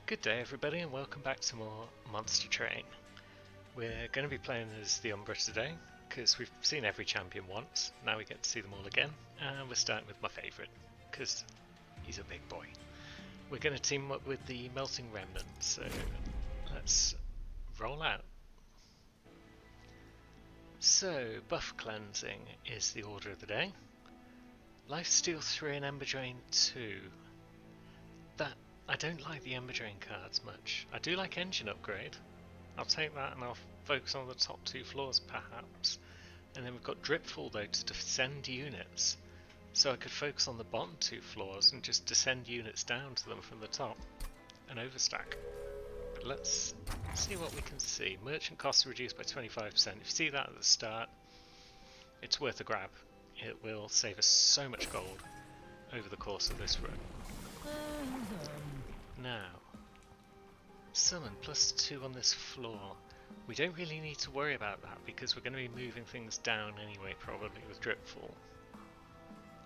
Good day everybody and welcome back to more Monster Train. We're going to be playing as the Umbra today because we've seen every champion once, now we get to see them all again, and we're starting with my favourite because he's a big boy. We're going to team up with the Melting Remnant, so let's roll out. So, buff cleansing is the order of the day. Lifesteal 3 and Ember Drain 2. I don't like the Ember Drain cards much. I do like Engine Upgrade. I'll take that and I'll focus on the top 2 floors perhaps. And then we've got Dripfall though to descend units. So I could focus on the bottom 2 floors and just descend units down to them from the top and overstack. But let's see what we can see. Merchant costs are reduced by 25%. If you see that at the start, it's worth a grab. It will save us so much gold over the course of this run. Now, summon +2 on this floor. We don't really need to worry about that because we're going to be moving things down anyway, probably with Dripfall.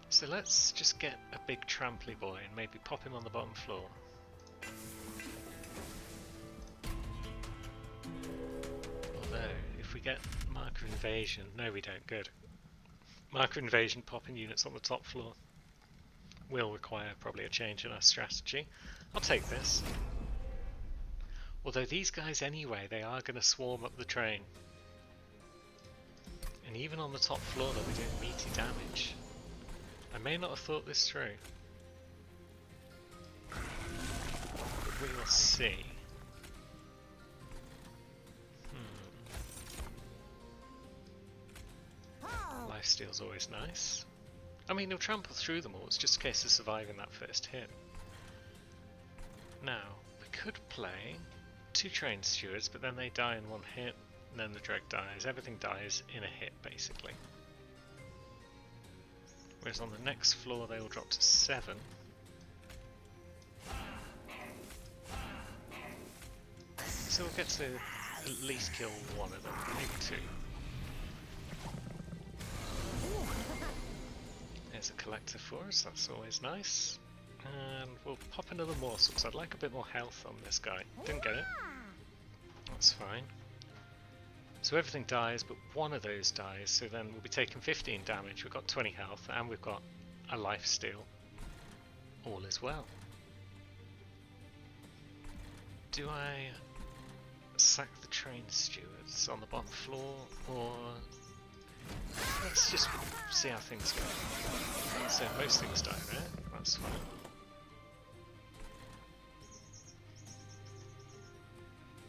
So let's just get a big tramply boy and maybe pop him on the bottom floor. Although, if we get Marker Invasion, no we don't, good. Marker Invasion popping units on the top floor will require probably a change in our strategy. I'll take this. Although these guys anyway, they are going to swarm up the train. And even on the top floor they'll be doing meaty damage. I may not have thought this through. But we will see. Lifesteal's always nice. I mean, he'll trample through them all, it's just a case of surviving that first hit. Now, we could play 2 train stewards, but then they die in 1 hit, and then the Dreg dies. Everything dies in a hit, basically. Whereas on the next floor they will drop to 7. So we'll get to at least kill 1 of them, maybe 2. There's a collector for us, that's always nice. And we'll pop another morsel because I'd like a bit more health on this guy. Didn't get it. That's fine. So everything dies, but 1 of those dies, so then we'll be taking 15 damage. We've got 20 health, and we've got a lifesteal. All is well. Do I sack the train stewards on the bottom floor, or let's just see how things go? So most things die there, that's fine.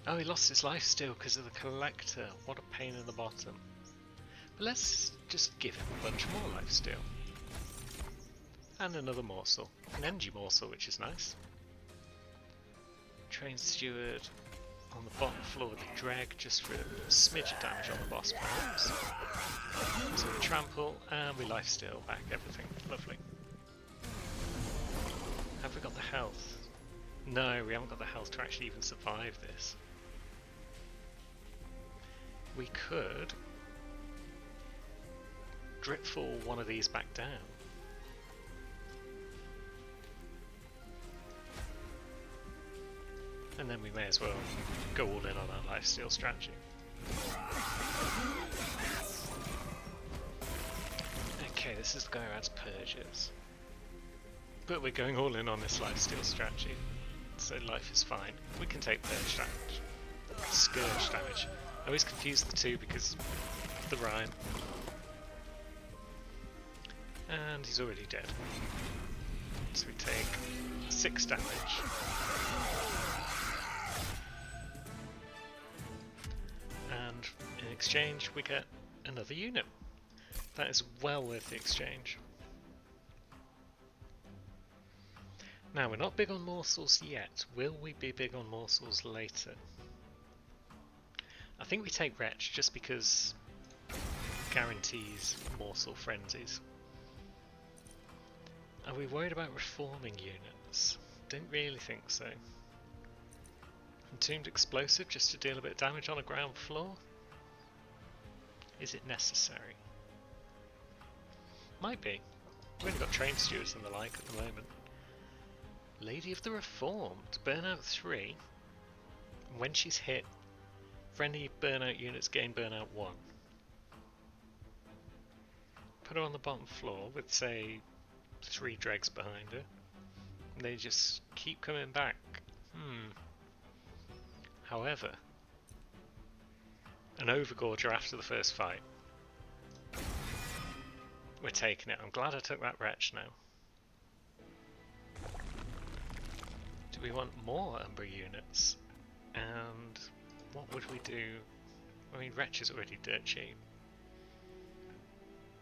Oh, he lost his lifesteal because of the collector. What a pain in the bottom. But let's just give him a bunch more lifesteal. And another morsel. An energy morsel, which is nice. Train steward on the bottom floor with the drag, just for a smidge of damage on the boss perhaps. So we trample and we lifesteal back everything. Lovely. Have we got the health? No, we haven't got the health to actually even survive this. We could Dripfall 1 of these back down. And then we may as well go all in on our lifesteal strategy. Okay, this is the guy who adds purges. But we're going all in on this lifesteal strategy, so life is fine. We can take purge damage. Scourge damage. I always confuse the 2 because of the rhyme. And he's already dead. So we take 6 damage. And in exchange we get another unit. That is well worth the exchange. Now we're not big on morsels yet. Will we be big on morsels later? I think we take Wretch just because it guarantees morsel frenzies. Are we worried about reforming units? Don't really think so. Entombed Explosive just to deal a bit of damage on a ground floor? Is it necessary? Might be. We've only got train stewards and the like at the moment. Lady of the Reformed, burnout 3. When she's hit, friendly burnout units gain burnout 1. Put her on the bottom floor with, say, 3 dregs behind her. And they just keep coming back. However, an Overgorger after the first fight. We're taking it. I'm glad I took that wretch now. Do we want more Umbra units? And what would we do? I mean, wretch is already dirt cheap.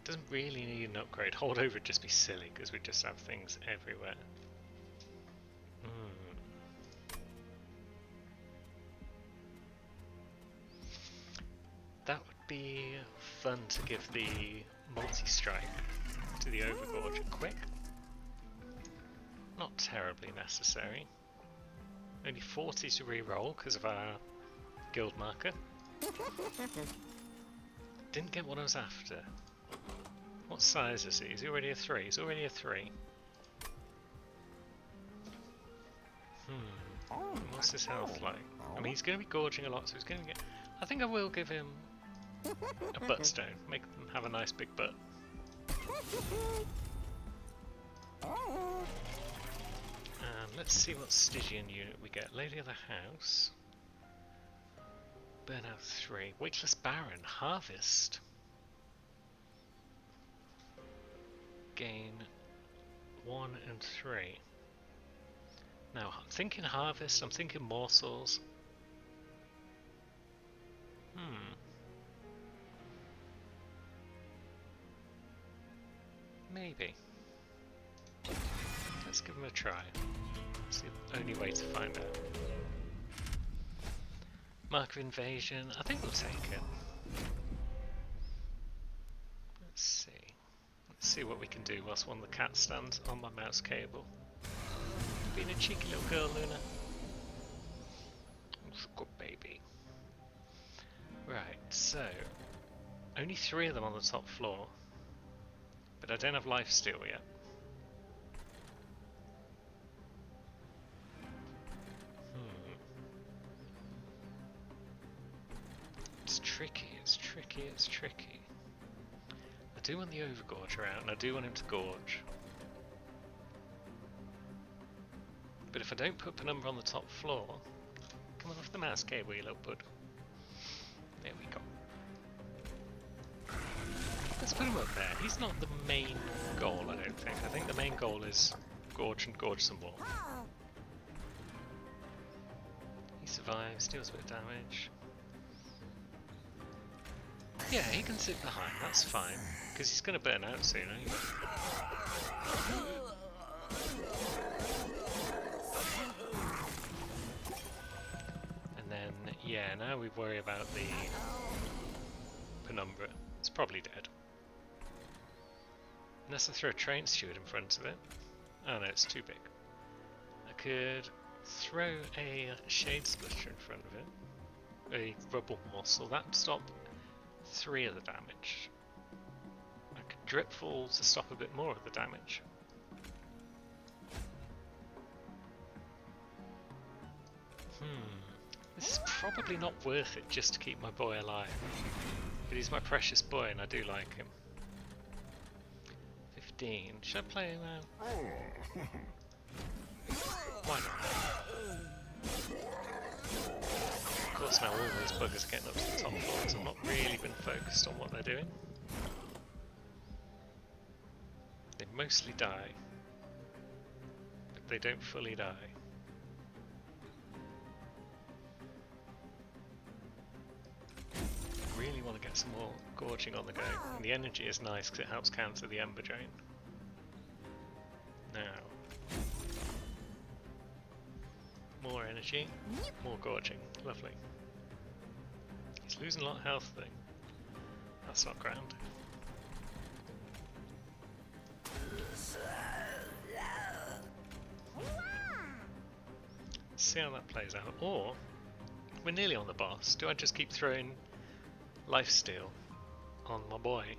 Doesn't really need an upgrade. Holdover would just be silly because we just have things everywhere. That would be fun to give the multi-strike to the Overgorger quick. Not terribly necessary. Only 40 to re-roll because of our guild marker. Didn't get what I was after. What size is he? Is he already a 3? He's already a 3. What's his health like? I mean, he's going to be gorging a lot, so he's going to get... I think I will give him a butt stone. Make them have a nice big butt. And let's see what Stygian unit we get. Lady of the House. Burnout 3. Weightless Baron. Harvest. Gain 1 and 3. Now, I'm thinking Harvest, I'm thinking Morsels. Maybe. Let's give him a try. It's the only way to find out. Mark of Invasion, I think we'll take it. Let's see. Let's see what we can do whilst one of the cats stands on my mouse cable. Being a cheeky little girl, Luna. Good baby. Right, so only 3 of them on the top floor, but I don't have lifesteal yet. It's tricky, it's tricky, it's tricky. I do want the Overgorger out, and I do want him to gorge. But if I don't put Penumbra on the top floor, come on off the mouse cable, you little bud. There we go. Let's put him up there. He's not the main goal, I don't think. I think the main goal is gorge and gorge some more. He survives, deals a bit of damage. Yeah, he can sit behind, that's fine. Because he's going to burn out soon anyway. Yeah, now we worry about the Penumbra. It's probably dead. Unless I throw a train steward in front of it. Oh no, it's too big. I could throw a shade splitter in front of it. A rubble morsel. That would stop 3 of the damage. I could dripfall to stop a bit more of the damage. This is probably not worth it just to keep my boy alive. But he's my precious boy and I do like him. 15. Should I play him out? Why not? Of course now all these buggers are getting up to the top floors. I've not really been focused on what they're doing. They mostly die. But they don't fully die. Really want to get some more gorging on the go, and the energy is nice because it helps counter the Ember Drain. Now, more energy, more gorging, lovely. He's losing a lot of health though. That's not grand. See how that plays out. Or we're nearly on the boss. Do I just keep throwing lifesteal on my boy?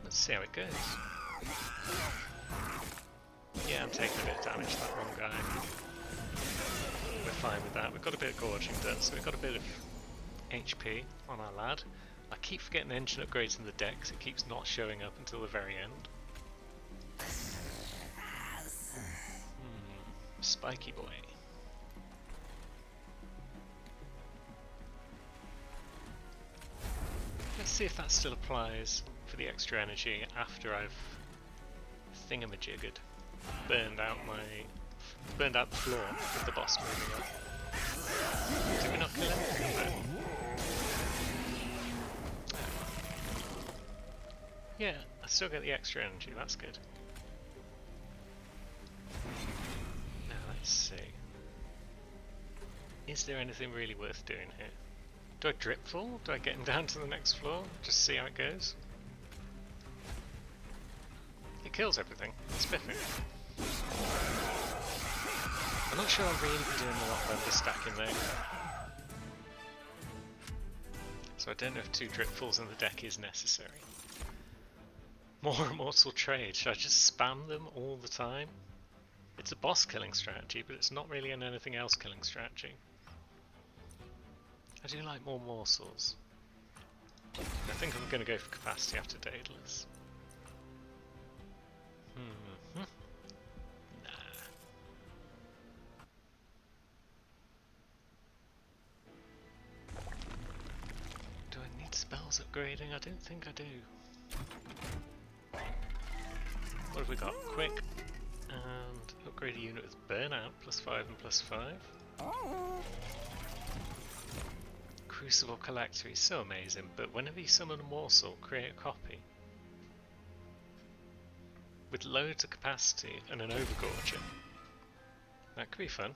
Let's see how it goes. Yeah, I'm taking a bit of damage to that one guy. We're fine with that. We've got a bit of gorging done, so we've got a bit of HP on our lad. I keep forgetting the engine upgrades in the deck, so it keeps not showing up until the very end. Spiky boy. Let's see if that still applies for the extra energy after I've thingamajiggered. Burned out the floor with the boss moving up. Did we not kill him? No. Yeah, I still get the extra energy, that's good. Now let's see. Is there anything really worth doing here? Do I drip fall? Do I get him down to the next floor? Just see how it goes? It kills everything. It's spiffy. I'm not sure I'll really be doing a lot of understacking there. So I don't know if 2 drip falls in the deck is necessary. More immortal trade. Should I just spam them all the time? It's a boss killing strategy, but it's not really an anything else killing strategy. I do like more morsels. I think I'm going to go for capacity after Daedalus. Nah. Do I need spells upgrading? I don't think I do. What have we got? Quick. And upgrade a unit with burnout, +5 and +5. Crucible Collector is so amazing, but whenever you summon a morsel, create a copy. With loads of capacity and an overgorger. That could be fun.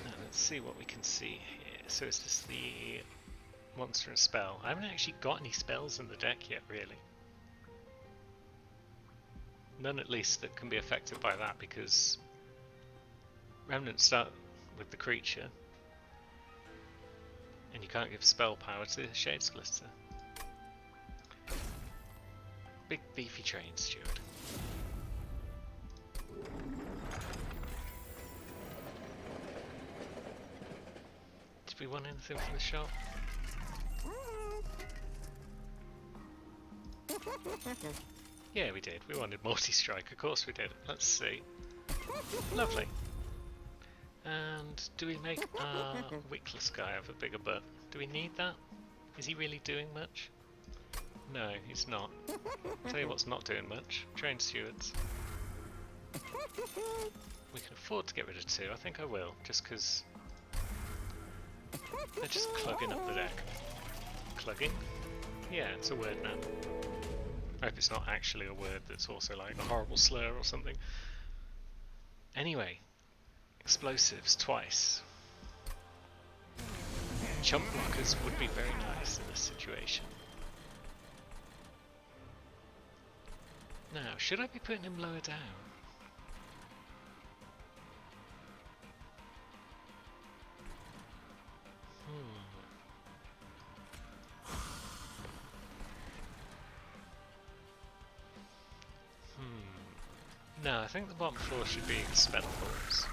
Now let's see what we can see here. So is this the monster and spell? I haven't actually got any spells in the deck yet, really. None at least that can be affected by that, because Remnant start with the creature, and you can't give spell power to the Shade Splitter. Big beefy train steward. Did we want anything from the shop? Yeah, we did. We wanted multi-strike, of course we did. Let's see. Lovely. And do we make our wickless guy have a bigger butt? Do we need that? Is he really doing much? No, he's not. I'll tell you what's not doing much. Train stewards. We can afford to get rid of 2. I think I will, just because they're just clugging up the deck. Clugging? Yeah, it's a word now. I hope it's not actually a word that's also like a horrible slur or something. Anyway, explosives twice. Chump blockers would be very nice in this situation. Now, should I be putting him lower down? No, I think the bottom floor should be spell forms.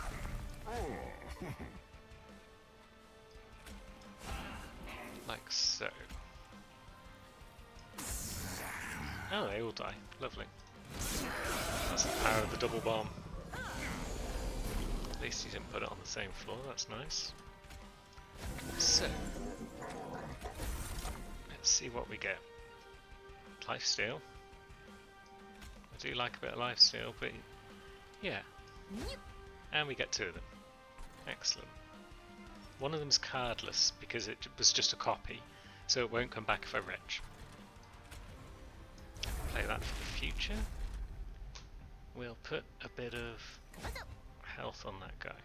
Like so. Oh, they all die. Lovely. That's the power of the double bomb. At least he didn't put it on the same floor, that's nice. So, let's see what we get. Lifesteal. I do like a bit of lifesteal, but yeah. And we get 2 of them. Excellent. One of them's cardless because it was just a copy, so it won't come back if I retch. Play that for the future. We'll put a bit of health on that guy.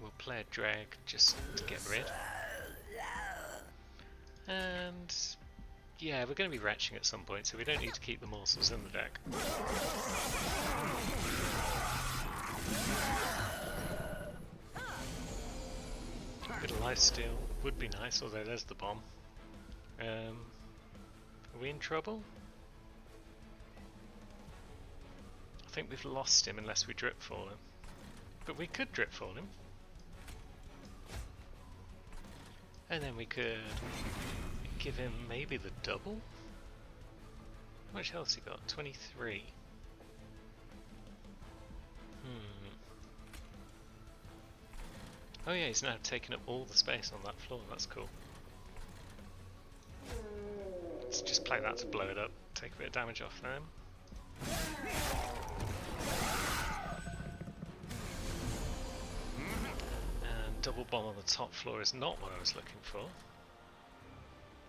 We'll play a drag just to get rid. And yeah, we're going to be retching at some point, so we don't need to keep the morsels in the deck. A bit of lifesteal would be nice, although there's the bomb. Are we in trouble? I think we've lost him unless we drip fall him. But we could drip fall him. And then we could give him maybe the double? How much health has he got? 23. Oh yeah, he's now taken up all the space on that floor, that's cool. Let's just play that to blow it up, take a bit of damage off them. And double bomb on the top floor is not what I was looking for.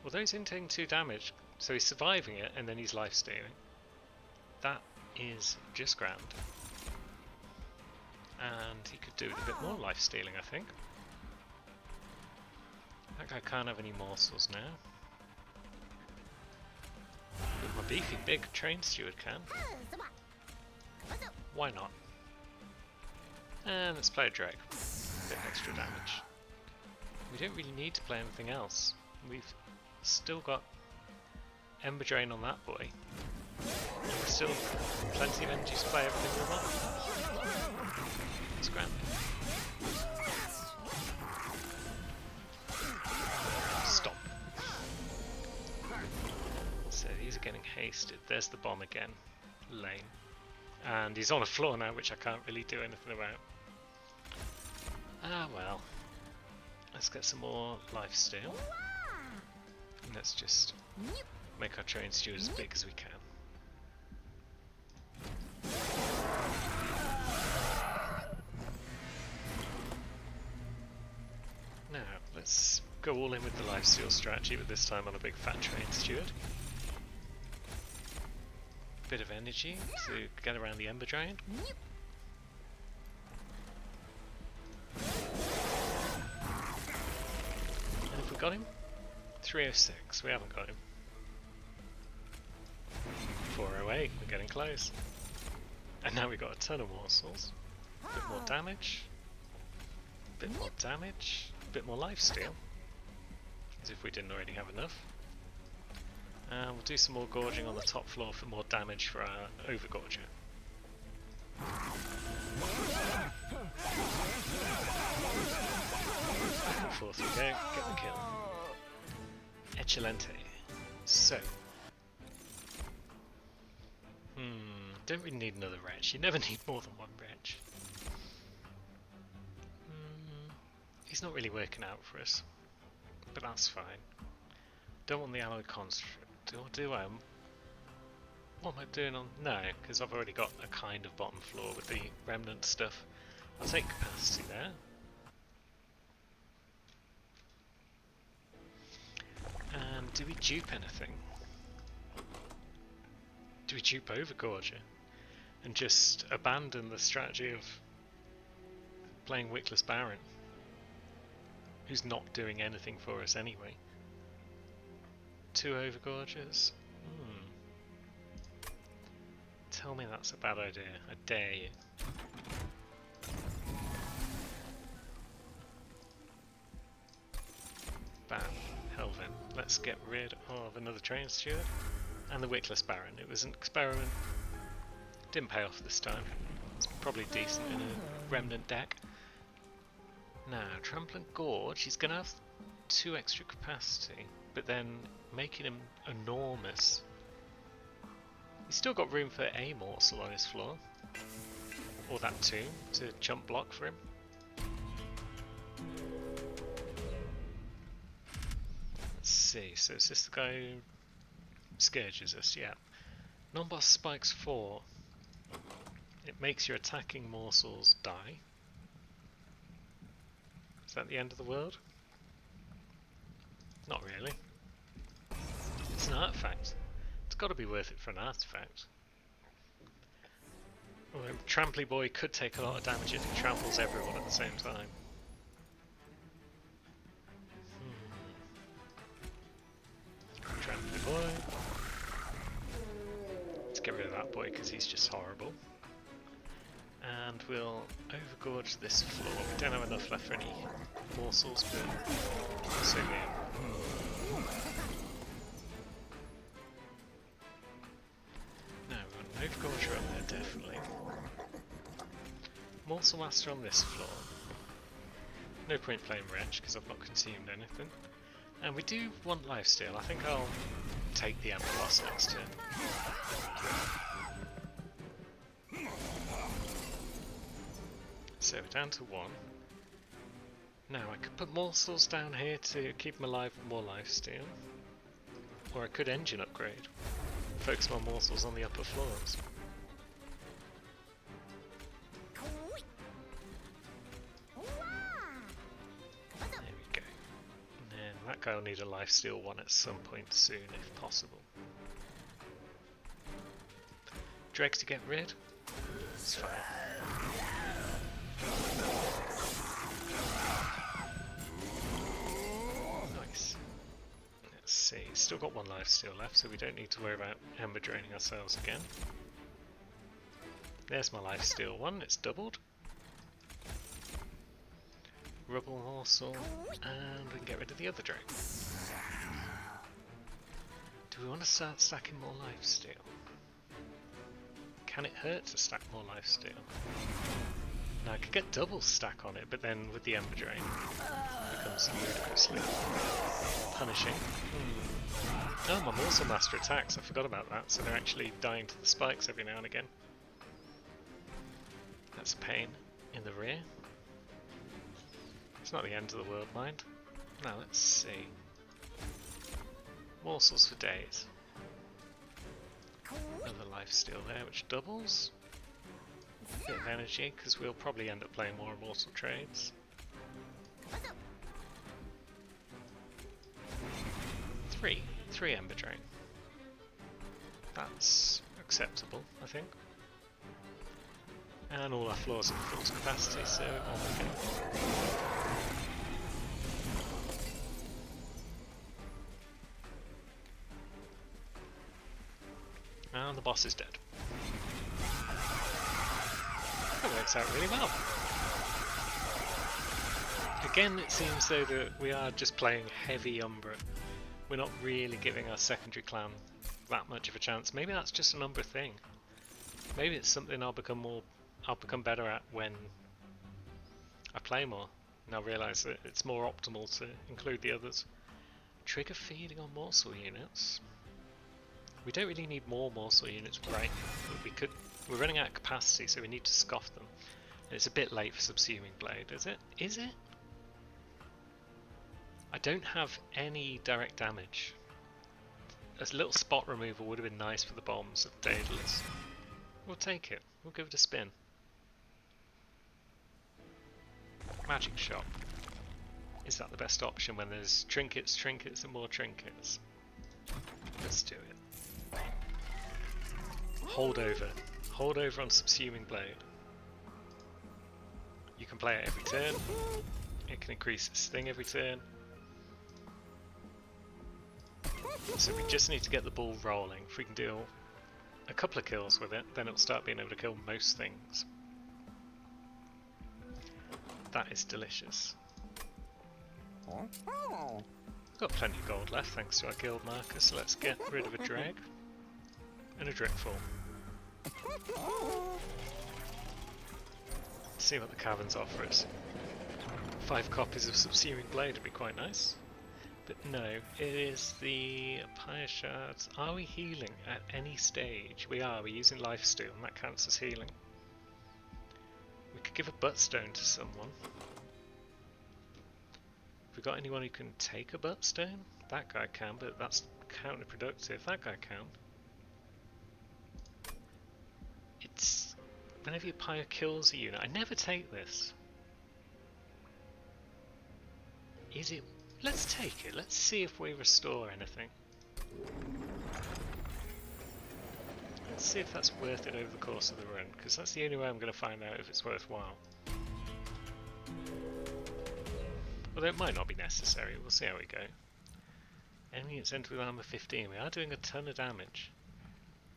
Although he's taking 2 damage, so he's surviving it and then he's life stealing. That is just grand. And he could do a bit more life stealing, I think. That guy can't have any morsels now. But my beefy big train steward can. Why not? And let's play a Drake. A bit extra damage. We don't really need to play anything else. We've still got Ember Drain on that boy. And we've still plenty of energy to play everything we want. It's grand. Stop. So these are getting hasted. There's the bomb again. Lame. And he's on a floor now, which I can't really do anything about. Ah well. Let's get some more life steal. And let's just make our train steward as big as we can. Now, let's go all in with the lifesteal strategy, but this time on a big fat train steward. Bit of energy to get around the Ember Drain. And have we got him? 306, we haven't got him. 408, we're getting close. And now we've got a ton of morsels. A bit more damage. A bit more damage. A bit more lifesteal. As if we didn't already have enough. And we'll do some more gorging on the top floor for more damage for our overgorger. 4 3 go, get the kill. Excelente. So. Don't really need another wretch. You never need more than one wretch. He's not really working out for us. But that's fine. Don't want the alloy construct. Or do I? What am I doing on? No, because I've already got a kind of bottom floor with the remnant stuff. I'll take capacity there. And do we dupe anything? Do we dupe Overgorger? And just abandon the strategy of playing Wickless Baron? Who's not doing anything for us anyway. 2 Overgorgers? Tell me that's a bad idea. I dare you. Bam. Helvin. Let's get rid of another train steward. And the Wickless Baron. It was an experiment. Didn't pay off this time. It's probably decent in a remnant deck. Now, Trampling Gorge, he's going to have 2 extra capacity, but then making him enormous. He's still got room for a morsel on his floor. Or that tomb to jump block for him. Let's see, so is this the guy who scourges us? Yeah. Non-boss spikes 4. It makes your attacking morsels die. Is that the end of the world? Not really. It's an artifact. It's got to be worth it for an artifact. Although Tramply Boy could take a lot of damage if he tramples everyone at the same time. Tramply Boy. Let's get rid of that boy because he's just horrible. And we'll overgorge this floor. We don't have enough left for any morsels, but so weird. Overgorger on there, definitely. Morsel Master on this floor. No point playing Wretch because I've not consumed anything. And we do want lifesteal. I think I'll take the Ember Loss next turn. So we're down to 1. Now I could put morsels down here to keep them alive with more lifesteal. Or I could engine upgrade. Focus my morsels on the upper floors. That guy will need a lifesteal one at some point soon, if possible. Dregs to get rid? It's fine. Nice. Let's see, still got one lifesteal left, so we don't need to worry about Ember draining ourselves again. There's my lifesteal one, it's doubled. Rubble morsel, and we can get rid of the other drake. Do we want to start stacking more lifesteal? Can it hurt to stack more lifesteal? Now I could get double stack on it, but then with the Ember Drain it becomes ludicrously punishing. Oh, my Morsel Master attacks, I forgot about that, so they're actually dying to the spikes every now and again. That's a pain in the rear. It's not the end of the world, mind. Now let's see. Morsels for days. Another lifesteal there, which doubles. A bit of energy, because we'll probably end up playing more immortal trades. 3 Ember Drain. That's acceptable, I think. And all our floors are full capacity, so on we go. And the boss is dead. That works out really well. Again, it seems though that we are just playing heavy Umbra. We're not really giving our secondary clan that much of a chance. Maybe that's just an Umbra thing. Maybe it's something I'll become better at when I play more. And I'll realise that it's more optimal to include the others. Trigger feeding on morsel units. We don't really need more morsel units right now, but we're running out of capacity, so we need to scoff them. And it's a bit late for Subsuming Blade, is it? Is it? I don't have any direct damage. A little spot removal would have been nice for the bombs of Daedalus. We'll take it. We'll give it a spin. Magic Shop. Is that the best option when there's trinkets, and more trinkets? Let's do it. Hold over. Hold over on Subsuming Blade. You can play it every turn. It can increase its thing every turn. So we just need to get the ball rolling. If we can do a couple of kills with it, then it'll start being able to kill most things. That is delicious. Got plenty of gold left thanks to our guild marker, so let's get rid of a dreg and a driftfall. See what the caverns offer us. 5 copies of Subsuming Blade would be quite nice. But no, it is the Pyre Shards. Are we healing at any stage? We are, we're using lifesteal and that counts as healing. We could give a buttstone to someone. Have we got anyone who can take a buttstone? That guy can, but that's counterproductive. That guy can. It's... whenever your Pyre kills a unit, I never take this. Is it... let's take it, let's see if we restore anything. Let's see if that's worth it over the course of the run, because that's the only way I'm going to find out if it's worthwhile. Although it might not be necessary, we'll see how we go. Enemy units enter with armor 15, we are doing a ton of damage.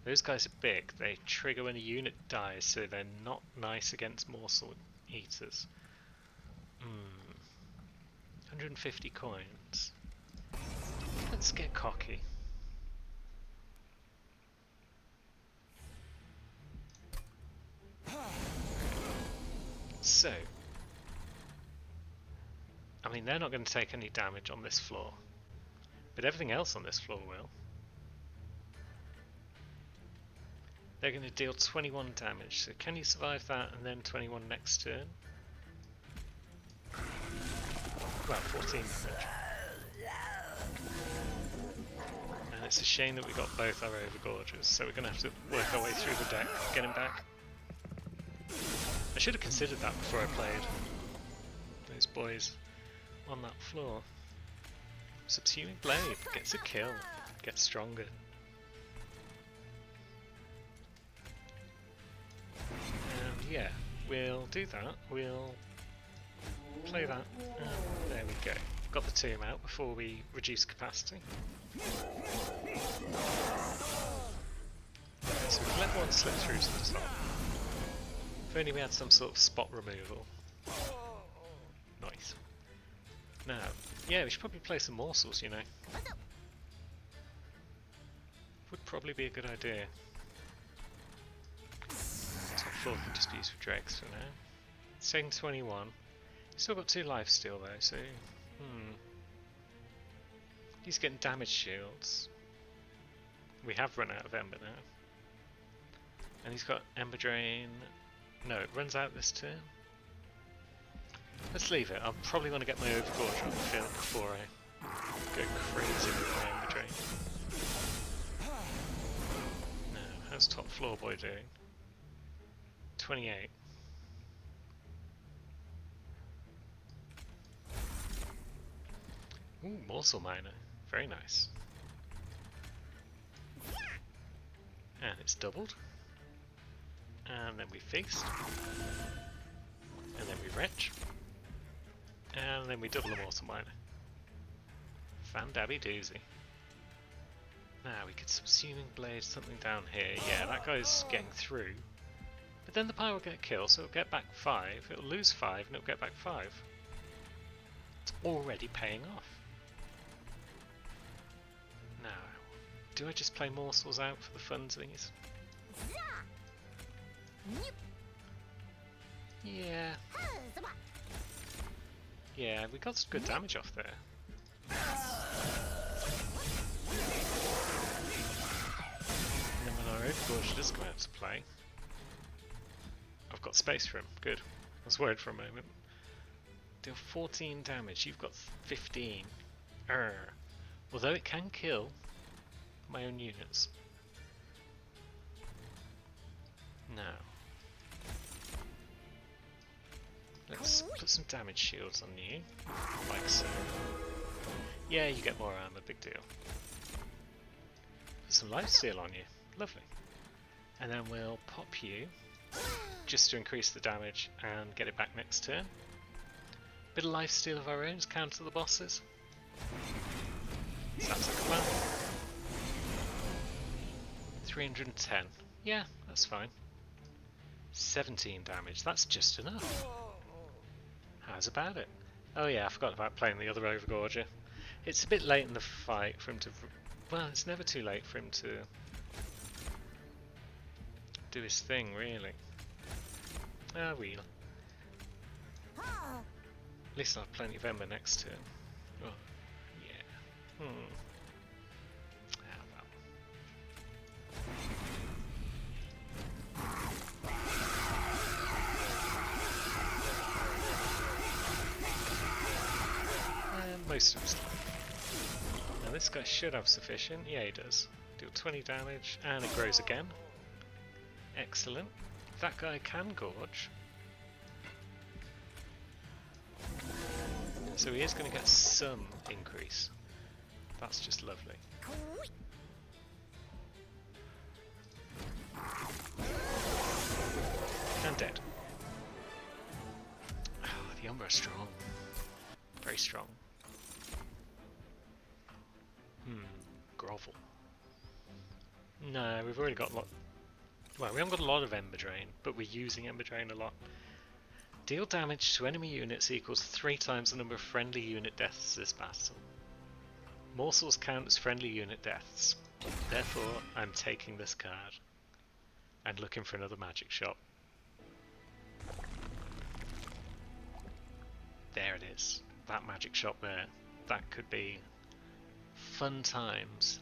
Those guys are big, they trigger when a unit dies, so they're not nice against morsel eaters. 150 coins. Let's get cocky. So, I mean, they're not going to take any damage on this floor, but everything else on this floor will. They're going to deal 21 damage, so can you survive that and then 21 next turn? Well, 14 damage. And it's a shame that we got both our Overgorgers, so we're going to have to work our way through the deck, get him back. I should have considered that before I played those boys on that floor. Subsuming Blade gets a kill, gets stronger. And yeah, we'll do that, we'll play that, and there we go. Got the tomb out before we reduce capacity. So we can let one slip through to the top. If only we had some sort of spot removal. Nice. Now, yeah, we should probably play some morsels, you know. Would probably be a good idea. Top floor can just be used for dregs for now. It's taking 21. Still got 2 life steal though, so he's getting damage shields. We have run out of Ember now. And he's got Ember Drain. No, it runs out this turn. Let's leave it. I'll probably want to get my Overgorge on the field before I go crazy with my Ember Drain. Now, how's top floor boy doing? 28. Ooh, Morsel Miner. Very nice. And it's doubled. And then we feast. And then we wrench. And then we double a Morsel Miner. Fan-dabby doozy. Now we could Subsuming Blade something down here. Yeah, that guy's getting through. But then the Pyre will get killed, so it'll get back 5. It'll lose 5 and it'll get back 5. It's already paying off. Now, do I just play morsels out for the funsies? Yeah. Yeah, we got some good damage off there. And then when our Overgorge does come out to play, I've got space for him. Good. I was worried for a moment. Deal 14 damage. You've got 15. Although it can kill my own units. Now, let's put some damage shields on you, like so. Yeah, you get more armor, big deal. Put some lifesteal on you, lovely. And then we'll pop you, just to increase the damage and get it back next turn. Bit of lifesteal of our own to counter the bosses. Sounds like a plan. 310. Yeah, that's fine. 17 damage, that's just enough. How's about it? Oh yeah, I forgot about playing the other Overgorger. It's a bit late in the fight for him to... Well, it's never too late for him to do his thing, really. Ah, well. At least I'll have plenty of Ember next turn. Oh, yeah. Ah, well. Most of his life. Now this guy should have sufficient. Yeah, he does. Deal 20 damage, and it grows again. Excellent. That guy can gorge. So he is going to get some increase. That's just lovely. And dead. Oh, the Umbra is strong. Very strong. Grovel. No, we've already got a lot. Well, we haven't got a lot of Ember Drain, but we're using Ember Drain a lot. Deal damage to enemy units equals 3 times the number of friendly unit deaths this battle. Morsels count as friendly unit deaths. Therefore, I'm taking this card and looking for another magic shot. There it is. That magic shop there. That could be fun times.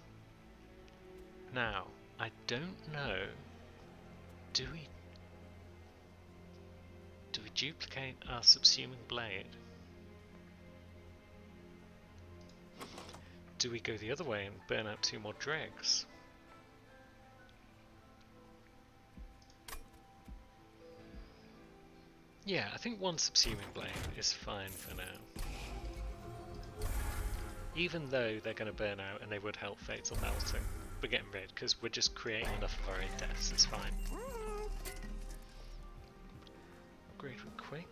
Now, I don't know. Do we duplicate our subsuming blade? Do we go the other way and burn out 2 more dregs? Yeah, I think 1 subsuming blade is fine for now. Even though they're going to burn out and they would help fatal melting. We're getting rid because we're just creating enough of our own deaths, it's fine. Upgrade with quick.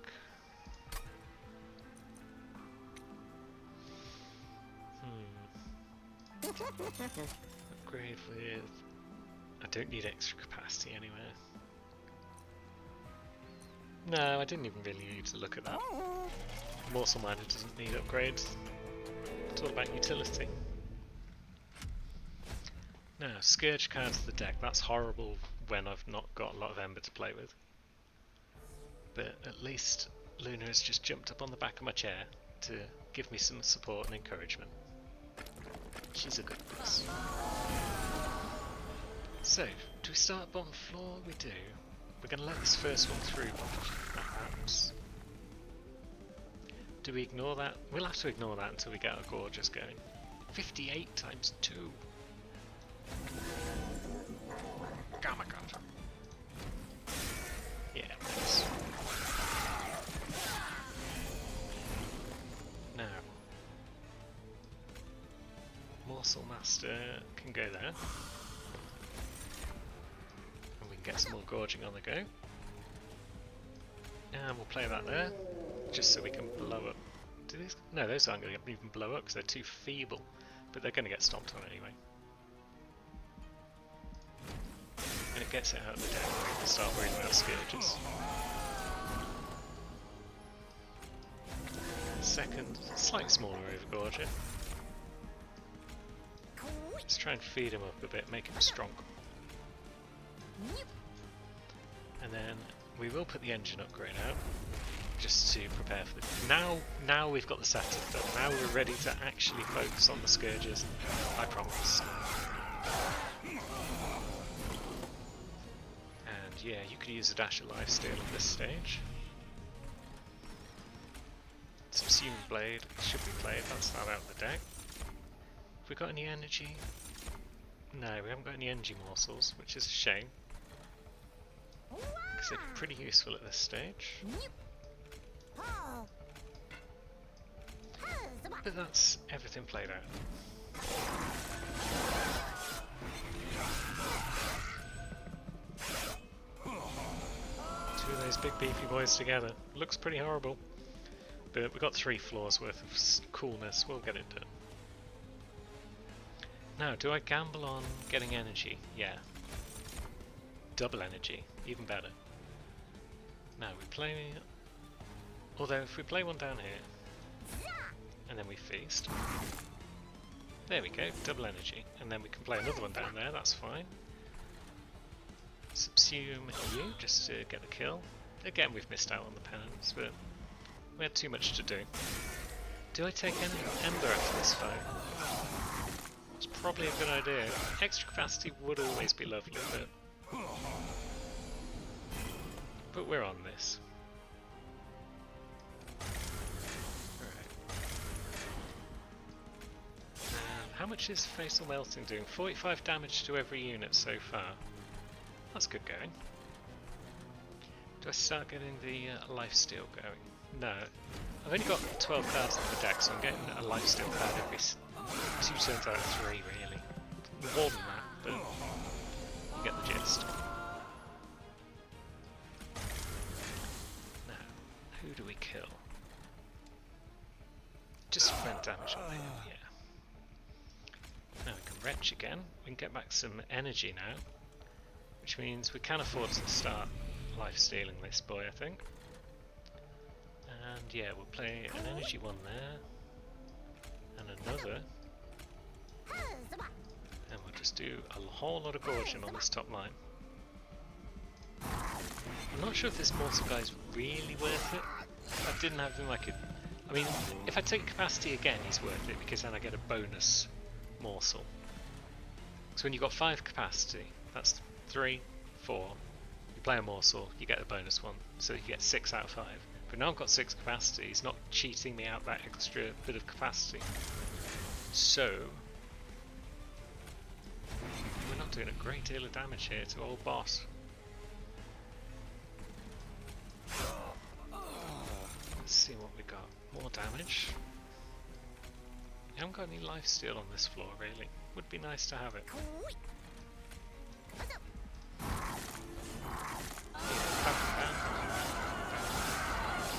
Upgrade with... I don't need extra capacity anywhere. No, I didn't even really need to look at that. Morsel Miner doesn't need upgrades. It's all about utility. Now, Scourge cards to the deck. That's horrible when I've not got a lot of Ember to play with. But at least Luna has just jumped up on the back of my chair to give me some support and encouragement. She's a good boss. So, do we start bottom floor? We do. We're going to let this first one through, perhaps. Do we ignore that? We'll have to ignore that until we get our gorgeous going. 58 times 2. Oh my god. Yeah, nice. Now, Morsel Master can go there. And we can get some more gorging on the go. And we'll play that there, just so we can blow up. Do these? No, those aren't going to even blow up because they're too feeble. But they're going to get stomped on anyway. And it gets it out of the deck where we can start worrying about scourges. Second, slightly smaller overgorger. Just try and feed him up a bit, make him strong. And then we will put the engine upgrade out, just to prepare for the... Now we've got the setup done. Now we're ready to actually focus on the scourges, I promise. And yeah, you could use a dash of lifesteal at this stage. Subsuming Blade should be played, that's that out of the deck. Have we got any energy? No, we haven't got any energy morsels, which is a shame. Because they're pretty useful at this stage. But that's everything played out. Two of those big beefy boys together. Looks pretty horrible. But we've got 3 floors worth of coolness, we'll get it done. Now, do I gamble on getting energy? Yeah. Double energy, even better. Now we play... Although if we play one down here, and then we feast, there we go, double energy, and then we can play another one down there, that's fine. Subsume you, just to get the kill. Again, we've missed out on the penance, but we had too much to do. Do I take any Ember after this fight? It's probably a good idea. Extra capacity would always be lovely, but we're on this. How much is Fatal Melting doing? 45 damage to every unit so far. That's good going. Do I start getting the lifesteal going? No. I've only got 12 cards in the deck, so I'm getting a lifesteal card every 2 turns out of 3, really. More than that, but you get the gist. Now, who do we kill? Just friend damage on him, yeah. Now we can retch again. We can get back some energy now, which means we can afford to start life-stealing this boy, I think. And yeah, we'll play an energy one there, and another. And we'll just do a whole lot of gorging on this top line. I'm not sure if this mortal guy's really worth it. If I didn't have him, I could I mean, if I take capacity again, he's worth it because then I get a bonus morsel. So when you've got 5 capacity, that's 3, 4. You play a morsel, you get a bonus one, so you get 6 out of 5. But now I've got 6 capacity, he's not cheating me out that extra bit of capacity. So we're not doing a great deal of damage here to old boss. Let's see what we got. More damage. I haven't got any lifesteal on this floor really. Would be nice to have it.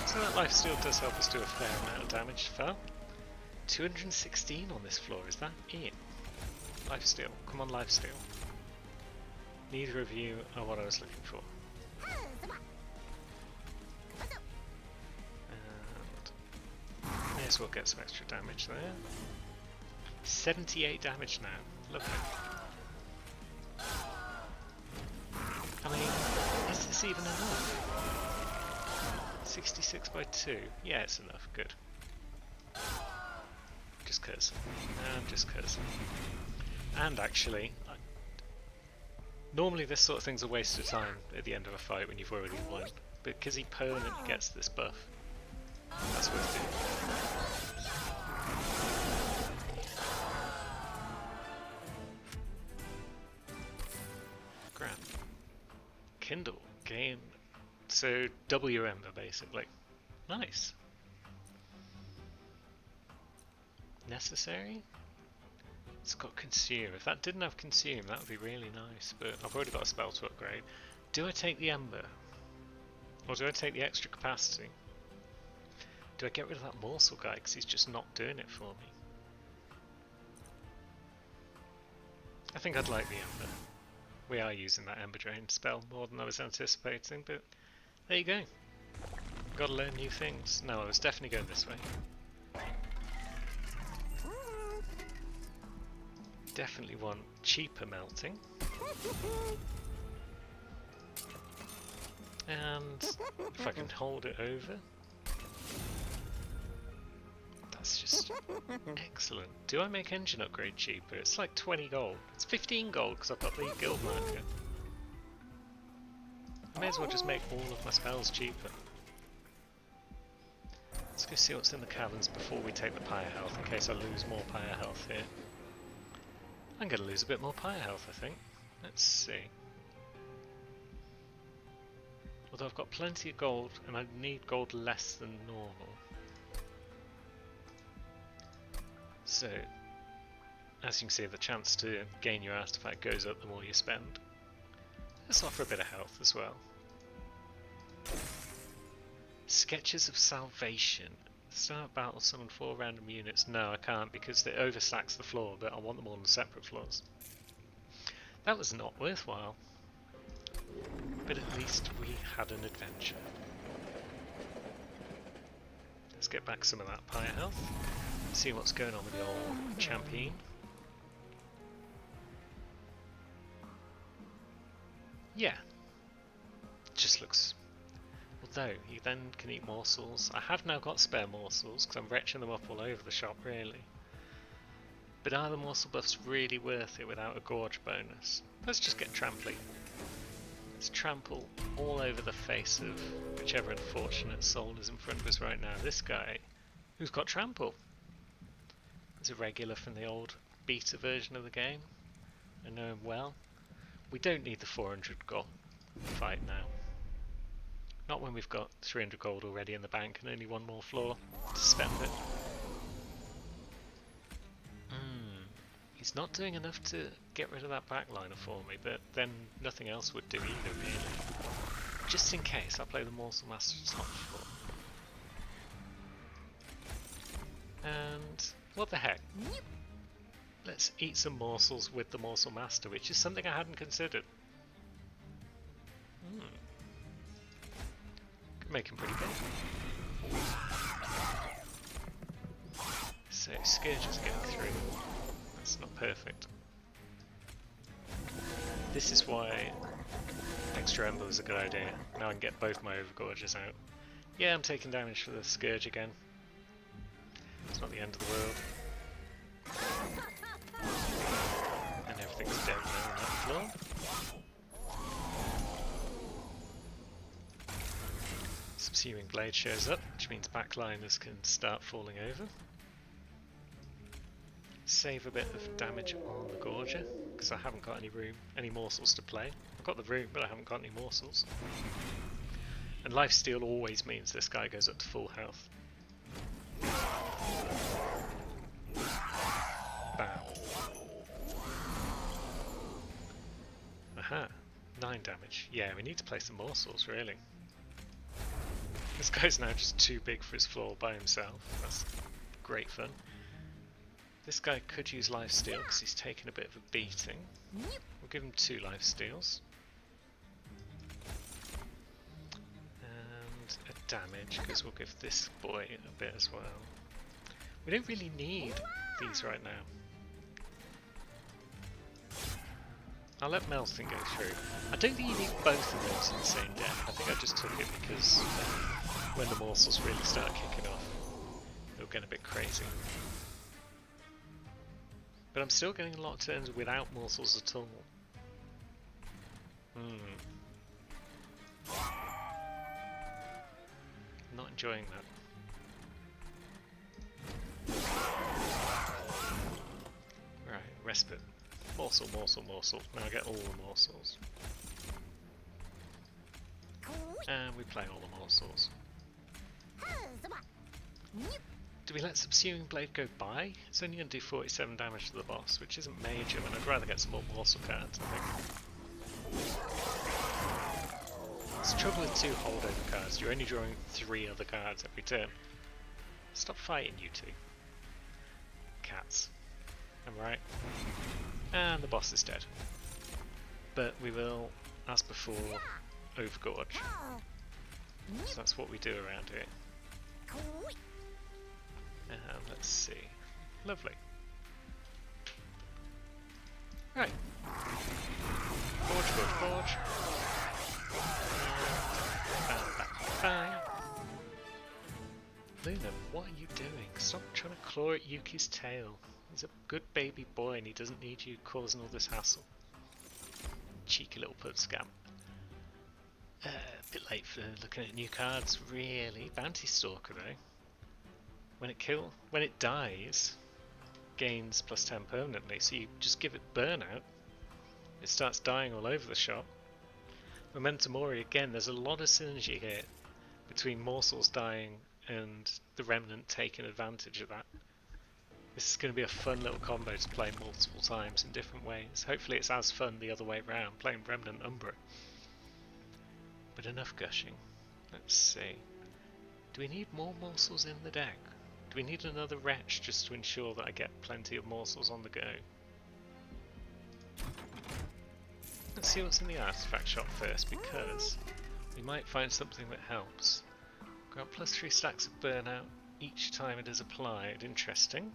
So that lifesteal does help us do a fair amount of damage. Fell. 216 on this floor, is that it? Lifesteal. Come on, lifesteal. Neither of you are what I was looking for. And may as well get some extra damage there. 78 damage now. Lovely. I mean, is this even enough? 66 by 2. Yeah, it's enough. Good. Just cause. Just cause. And actually, normally this sort of thing's a waste of time at the end of a fight when you've already won. But because he permanently gets this buff, that's worth it. Grand. Kindle. Gain. So W Ember basically. Nice. Necessary? It's got consume. If that didn't have consume, that would be really nice, but I've already got a spell to upgrade. Do I take the Ember? Or do I take the extra capacity? Do I get rid of that morsel guy because he's just not doing it for me? I think I'd like the Ember. We are using that Ember Drain spell more than I was anticipating, but there you go. Gotta learn new things. No, I was definitely going this way. Definitely want cheaper melting. And if I can hold it over. That's just excellent. Do I make engine upgrade cheaper? It's like 20 gold. It's 15 gold because I've got the guild marker. I may as well just make all of my spells cheaper. Let's go see what's in the caverns before we take the pyre health in case I lose more pyre health here. I'm going to lose a bit more pyre health, I think. Let's see. Although I've got plenty of gold, and I need gold less than normal. So, as you can see, the chance to gain your artifact goes up the more you spend. Let's offer a bit of health as well. Sketches of Salvation. Start battle, summon 4 random units. No, I can't because it overstacks the floor, but I want them all on separate floors. That was not worthwhile. But at least we had an adventure. Let's get back some of that pyre health. See what's going on with the old champion. Yeah. Just looks... Although, you then can eat morsels. I have now got spare morsels, because I'm retching them up all over the shop, really. But are the morsel buffs really worth it without a gorge bonus? Let's just get trampling. Let's trample all over the face of whichever unfortunate soul is in front of us right now. This guy, who's got trample. He's a regular from the old beta version of the game. I know him well. We don't need the 400 gold fight now. Not when we've got 300 gold already in the bank and only one more floor to spend it. He's not doing enough to get rid of that backliner for me, but then nothing else would do either, really. Just in case, I'll play the Morsel Master top floor. And what the heck? Let's eat some morsels with the Morsel Master, which is something I hadn't considered. Could make him pretty big. So Scourge is getting through. That's not perfect. This is why extra Ember is a good idea. Now I can get both my Overgorges out. Yeah, I'm taking damage for the Scourge again. It's not the end of the world. And everything's dead now on that floor. Subsuming Blade shows up, which means backliners can start falling over. Save a bit of damage on the Gorger, because I haven't got any morsels to play. I've got the room, but I haven't got any morsels. And lifesteal always means this guy goes up to full health. Bam. Aha, 9 damage. Yeah, we need to play some morsels, really. This guy's now just too big for his floor by himself. That's great fun. This guy could use lifesteal because he's taken a bit of a beating. We'll give him 2 lifesteals. And a damage because we'll give this boy a bit as well. We don't really need these right now. I'll let Melton go through. I don't think you need both of those in the same deck. I think I just took it because when the morsels really start kicking off, they'll get a bit crazy. But I'm still getting a lot of turns without morsels at all. Not enjoying that. Right, respite. Morsel, morsel, morsel. Now I get all the morsels. And we play all the morsels. Do we let Subsuming Blade go by? It's only going to do 47 damage to the boss, which isn't major, and I'd rather get some more morsel cards, I think. It's the trouble with 2 holdover cards. You're only drawing 3 other cards every turn. Stop fighting, you two. Cats. I'm right. And the boss is dead. But we will, as before, overgorge. So that's what we do around here. Let's see. Lovely. Right. Forge, forge, forge. Bang. Luna, what are you doing? Stop trying to claw at Yuki's tail. He's a good baby boy and he doesn't need you causing all this hassle. Cheeky little pud scam. A bit late for looking at new cards, really. Bounty Stalker though. When it dies, gains +10 permanently, so you just give it burnout. It starts dying all over the shop. Memento Mori, again, there's a lot of synergy here between morsels dying and the Remnant taking advantage of that. This is going to be a fun little combo to play multiple times in different ways. Hopefully it's as fun the other way round, playing Remnant Umbra. But enough gushing. Let's see. Do we need more morsels in the deck? Do we need another wretch just to ensure that I get plenty of morsels on the go? Let's see what's in the artifact shop first, because we might find something that helps. Grant +3 stacks of burnout each time it is applied. Interesting.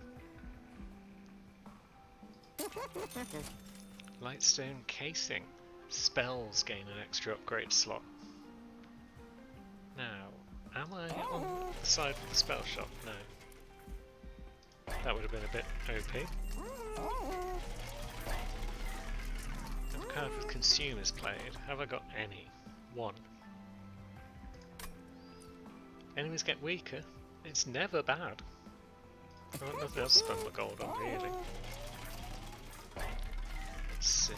Lightstone casing. Spells gain an extra upgrade slot. Now, am I on the side of the spell shop? No. That would have been a bit OP. Have a card with consumers played. Have I got any? 1. Enemies get weaker. It's never bad. I've got nothing else to spend my gold on, really. Let's see.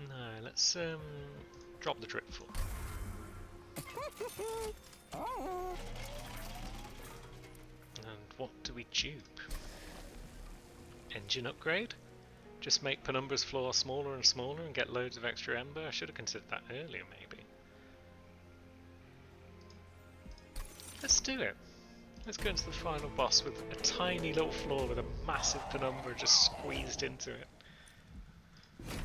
No, let's drop the Dripful. And what do we dupe? Engine upgrade? Just make Penumbra's floor smaller and smaller and get loads of extra ember? I should have considered that earlier, maybe. Let's do it. Let's go into the final boss with a tiny little floor with a massive Penumbra just squeezed into it.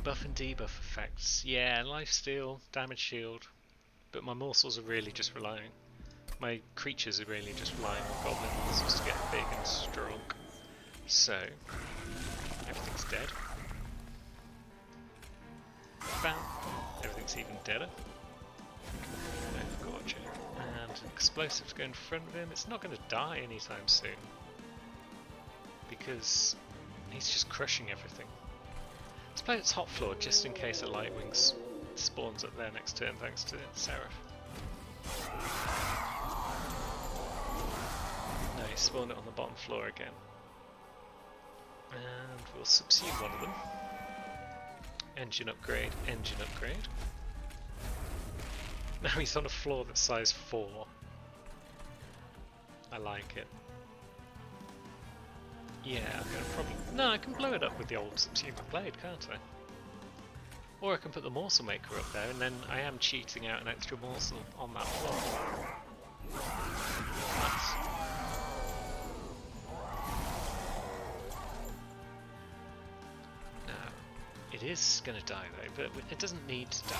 Buff and debuff effects. Yeah, lifesteal, damage shield. But my morsels are really just relying. My creatures are really just relying on goblin morsels to get big and strong. So, everything's dead. Bam! Everything's even deader. Gorge. And an explosive to go in front of him. It's not going to die anytime soon. Because he's just crushing everything. Let's play at top floor just in case a Lightwing spawns up there next turn thanks to Seraph. No, he spawned it on the bottom floor again. And we'll subsume one of them. Engine upgrade, engine upgrade. Now he's on a floor that's size 4. I like it. Yeah, I'm gonna probably... No, I can blow it up with the old subsuming blade, can't I? Or I can put the morsel maker up there and then I am cheating out an extra morsel on that floor. Nice. It is going to die though, but it doesn't need to die.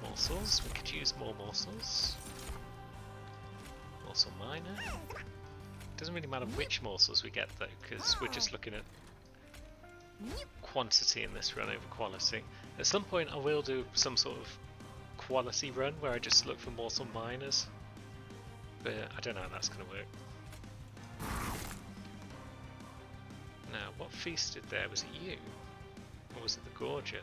Morsels, we could use more morsels. Morsel miner. Doesn't really matter which morsels we get though, because we're just looking at quantity in this run over quality. At some point I will do some sort of quality run where I just look for morsel miners, but I don't know how that's going to work. Now, what feasted there? Was it you? Or was it the Gorger?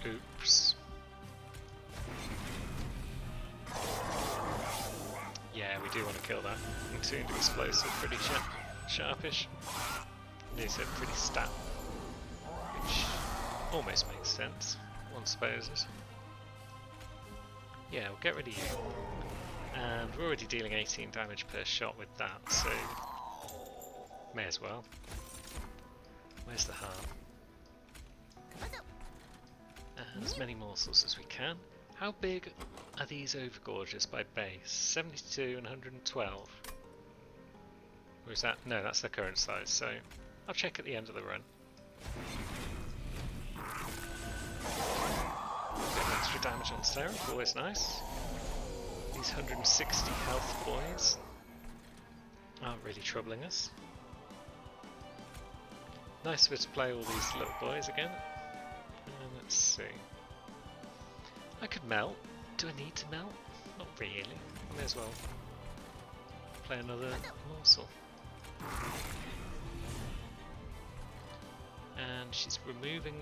Oops. Yeah, we do want to kill that. Entombed explosive, pretty sharpish. Nearly said pretty stat. Which almost makes sense, one supposes. Yeah, we'll get rid of you. And we're already dealing 18 damage per shot with that, so may as well. Where's the harm? And as many morsels as we can. How big are these overgorges by base? 72 and 112. Or is that? No, that's the current size, so I'll check at the end of the run. Extra damage on Seraph, always nice. These 160 health boys aren't really troubling us. Nice of it to play all these little boys again. And let's see. I could melt. Do I need to melt? Not really. I may as well play another morsel. And she's removing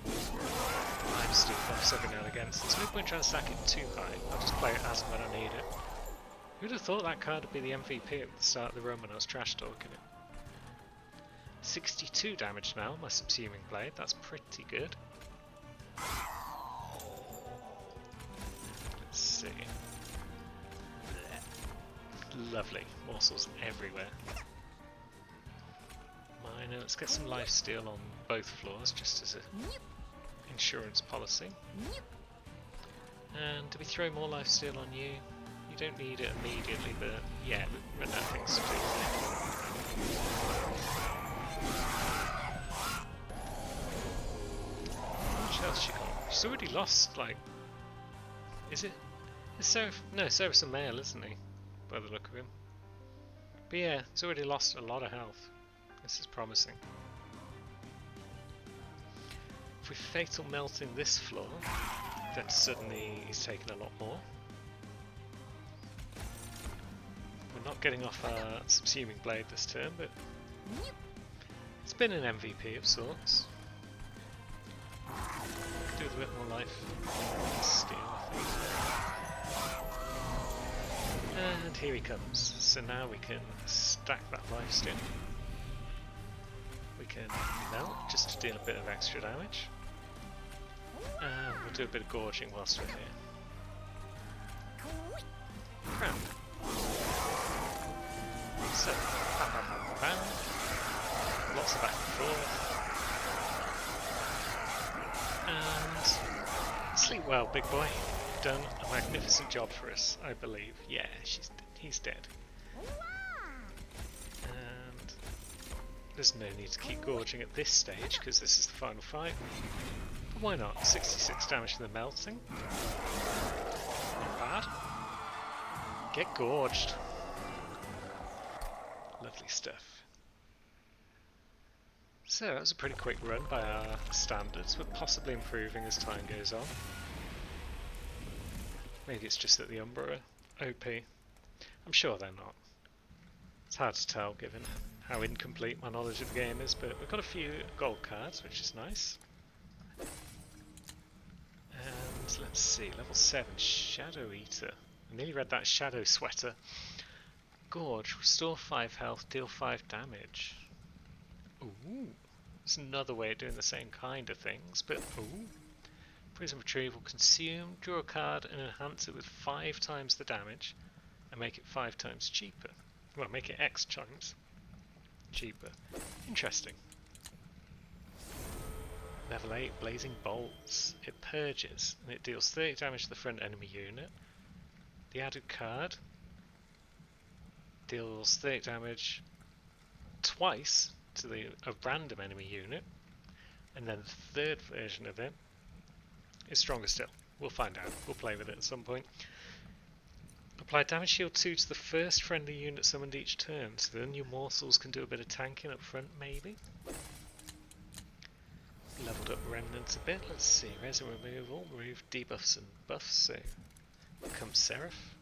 lifesteal buffs every now and again, so there's no point trying to stack it too high. I'll just play it as and when I need it. Who'd have thought that card would be the MVP at the start of the run when I was trash talking it? 62 damage now, my subsuming blade, that's pretty good. Let's see. Lovely, morsels everywhere. Miner, let's get some lifesteal on both floors just as a insurance policy. And do we throw more lifesteal on you? You don't need it immediately, but yeah, but nothing's to do. How much health she got? She's already lost, like... Is it? Is Seraph? No, Seraph's a male, isn't he? By the look of him. But yeah, he's already lost a lot of health. This is promising. If we fatal melting this floor, then suddenly he's taken a lot more. We're not getting off our subsuming blade this turn, but it's been an MVP of sorts. Could do with a bit more life steal, I think. And here he comes. So now we can stack that lifesteal. We can melt just to deal a bit of extra damage. And we'll do a bit of gorging whilst we're here. Crap. So, bam, bam, bam, bam. Lots of back and forth. And sleep well, big boy. You've done a magnificent job for us, I believe. Yeah, he's dead. And there's no need to keep gorging at this stage because this is the final fight. But why not? 66 damage to the melting. Not bad. Get gorged. Lovely stuff. So that was a pretty quick run by our standards. We're possibly improving as time goes on. Maybe it's just that the Umbra are OP. I'm sure they're not. It's hard to tell given how incomplete my knowledge of the game is, but we've got a few gold cards, which is nice. And let's see, level 7, Shadow Eater. I nearly read that Shadow Sweater. Gorge, restore 5 health, deal 5 damage. Ooh, it's another way of doing the same kind of things, but ooh. Prism Retrieval, consume, draw a card and enhance it with 5 times the damage and make it 5 times cheaper. Well, make it X times cheaper. Interesting. Level 8, Blazing Bolts. It purges and it deals 30 damage to the front enemy unit. The added card deals 30 damage twice to a random enemy unit, and then the third version of it is stronger still. We'll find out. We'll play with it at some point. Apply damage shield 2 to the first friendly unit summoned each turn, so then your morsels can do a bit of tanking up front, maybe. Leveled up remnants a bit. Let's see. Resin removal, remove debuffs and buffs, so become Seraph.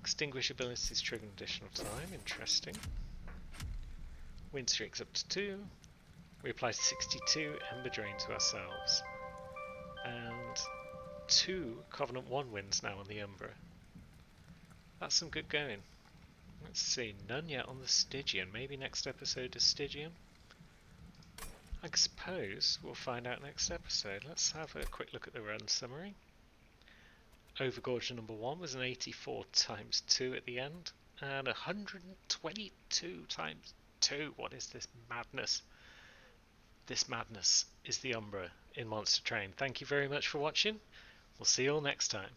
Extinguish abilities trigger an additional time. Interesting. Win streaks up to 2. We apply 62 Ember Drain to ourselves. And 2 Covenant 1 wins now on the Umbra. That's some good going. Let's see, none yet on the Stygian. Maybe next episode is Stygian? I suppose we'll find out next episode. Let's have a quick look at the run summary. Overgorge number 1 was an 84 times 2 at the end, and 122 times 2. What is this madness? This madness is the Umbra in Monster Train. Thank you very much for watching. We'll see you all next time.